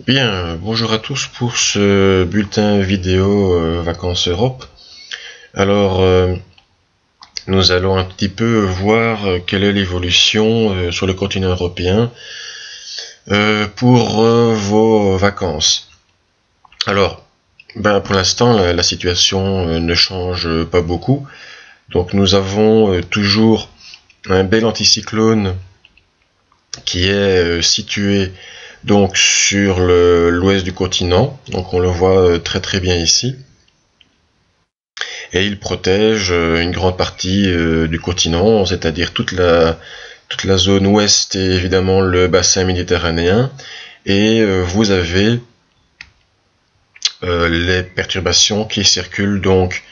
Bien, bonjour à tous pour ce bulletin vidéo Vacances Europe. Alors, nous allons un petit peu voir quelle est l'évolution sur le continent européen pour vos vacances. Alors, pour l'instant, la situation ne change pas beaucoup. Donc, nous avons toujours un bel anticyclone qui est situé donc sur l'ouest du continent, donc on le voit très très bien ici, et il protège une grande partie du continent, c'est-à-dire toute la zone ouest et évidemment le bassin méditerranéen, et vous avez les perturbations qui circulent donc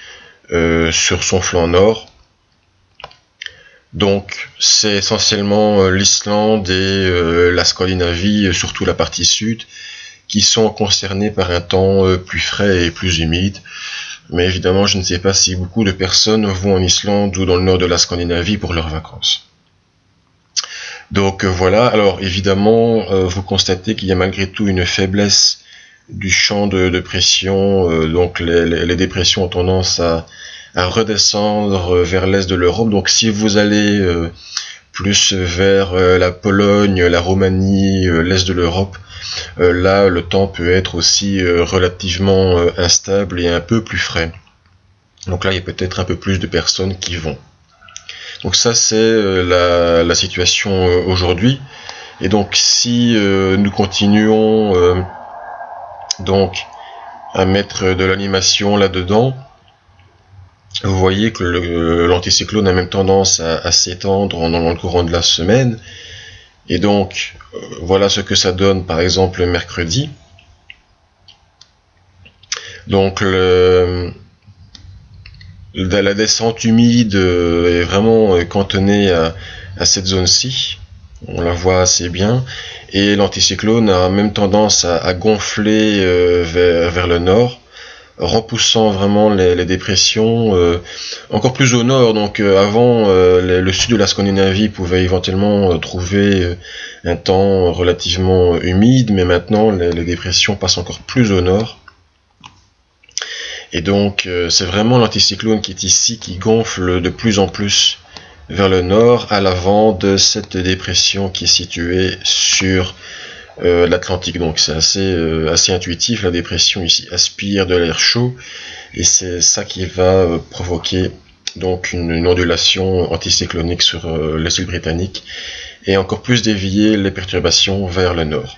sur son flanc nord. Donc c'est essentiellement l'Islande et la Scandinavie, surtout la partie sud, qui sont concernés par un temps plus frais et plus humide. Mais évidemment, je ne sais pas si beaucoup de personnes vont en Islande ou dans le nord de la Scandinavie pour leurs vacances. Donc voilà, alors évidemment, vous constatez qu'il y a malgré tout une faiblesse du champ de pression, donc les dépressions ont tendance à redescendre vers l'est de l'Europe. Donc si vous allez plus vers la Pologne, la Roumanie, l'est de l'Europe, là le temps peut être aussi relativement instable et un peu plus frais. Donc là il y a peut-être un peu plus de personnes qui vont. Donc ça c'est la situation aujourd'hui. Et donc si nous continuons donc à mettre de l'animation là-dedans, vous voyez que l'anticyclone a même tendance à s'étendre dans le courant de la semaine. Et donc, voilà ce que ça donne, par exemple, mercredi. Donc, la descente humide est vraiment cantonnée à cette zone-ci. On la voit assez bien. Et l'anticyclone a même tendance à gonfler vers le nord, repoussant vraiment les dépressions encore plus au nord. Donc avant, le sud de la Scandinavie pouvait éventuellement trouver un temps relativement humide, mais maintenant les dépressions passent encore plus au nord. Et donc c'est vraiment l'anticyclone qui est ici, qui gonfle de plus en plus vers le nord, à l'avant de cette dépression qui est située sur l'Atlantique. Donc c'est assez intuitif. La dépression ici aspire de l'air chaud et c'est ça qui va provoquer donc une ondulation anticyclonique sur les îles britanniques et encore plus dévier les perturbations vers le nord.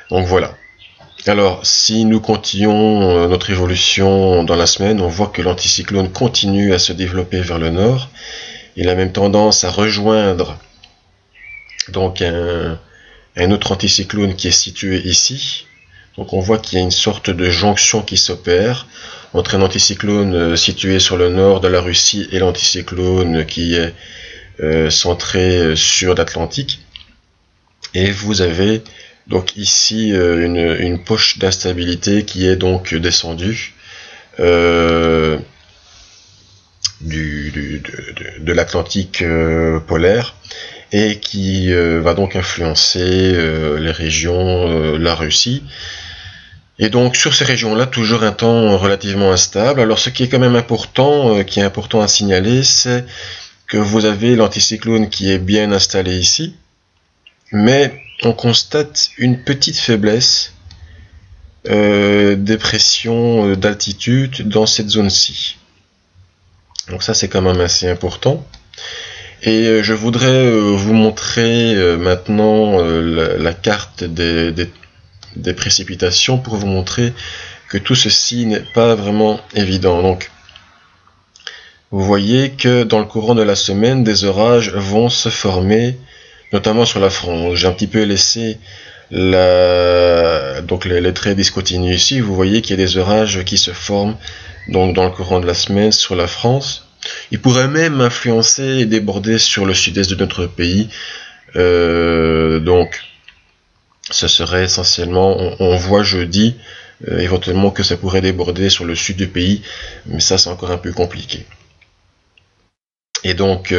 Donc voilà. Alors si nous continuons notre évolution dans la semaine, on voit que l'anticyclone continue à se développer vers le nord. Il a même tendance à rejoindre donc un autre anticyclone qui est situé ici. Donc on voit qu'il y a une sorte de jonction qui s'opère entre un anticyclone situé sur le nord de la Russie et l'anticyclone qui est centré sur l'Atlantique. Et vous avez donc ici une poche d'instabilité qui est donc descendue de l'Atlantique polaire et qui va donc influencer les régions, la Russie. Et donc sur ces régions-là, toujours un temps relativement instable. Alors ce qui est quand même important, qui est important à signaler, c'est que vous avez l'anticyclone qui est bien installé ici, mais on constate une petite faiblesse des pressions d'altitude dans cette zone-ci. Donc ça c'est quand même assez important. Et je voudrais vous montrer maintenant la carte des précipitations pour vous montrer que tout ceci n'est pas vraiment évident. Donc, vous voyez que dans le courant de la semaine, des orages vont se former, notamment sur la France. J'ai un petit peu laissé donc les traits discontinus ici. Vous voyez qu'il y a des orages qui se forment donc dans le courant de la semaine sur la France. Ils pourraient même influencer et déborder sur le sud-est de notre pays. Donc, ce serait essentiellement, on voit jeudi, éventuellement que ça pourrait déborder sur le sud du pays, mais ça c'est encore un peu compliqué. Et donc,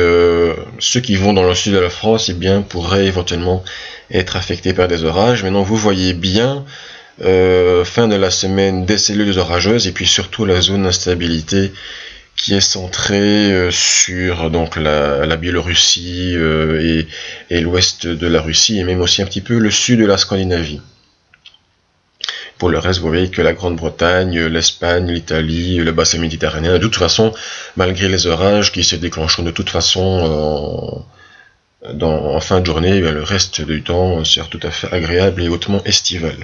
ceux qui vont dans le sud de la France, eh bien, pourraient éventuellement être affectés par des orages. Maintenant, vous voyez bien, fin de la semaine, des cellules orageuses, et puis surtout la zone d'instabilité qui est centrée sur donc la Biélorussie et l'ouest de la Russie, et même aussi un petit peu le sud de la Scandinavie. Pour le reste, vous voyez que la Grande-Bretagne, l'Espagne, l'Italie, le bassin méditerranéen, de toute façon, malgré les orages qui se déclencheront de toute façon en fin de journée, le reste du temps sera tout à fait agréable et hautement estival.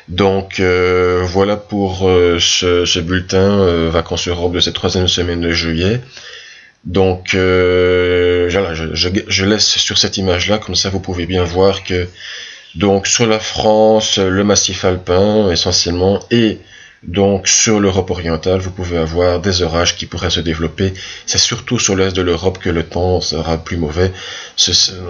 Donc voilà pour ce bulletin Vacances Europe de cette 3e semaine de juillet. Donc voilà, je laisse sur cette image là, comme ça vous pouvez bien voir que donc sur la France, le massif alpin essentiellement, et donc sur l'Europe orientale, vous pouvez avoir des orages qui pourraient se développer. C'est surtout sur l'est de l'Europe que le temps sera plus mauvais.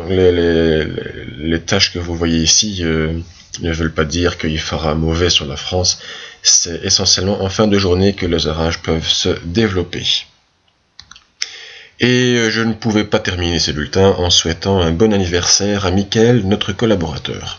Les tâches que vous voyez ici ne veulent pas dire qu'il fera mauvais sur la France. C'est essentiellement en fin de journée que les orages peuvent se développer. Et je ne pouvais pas terminer ce bulletin en souhaitant un bon anniversaire à Mickaël, notre collaborateur.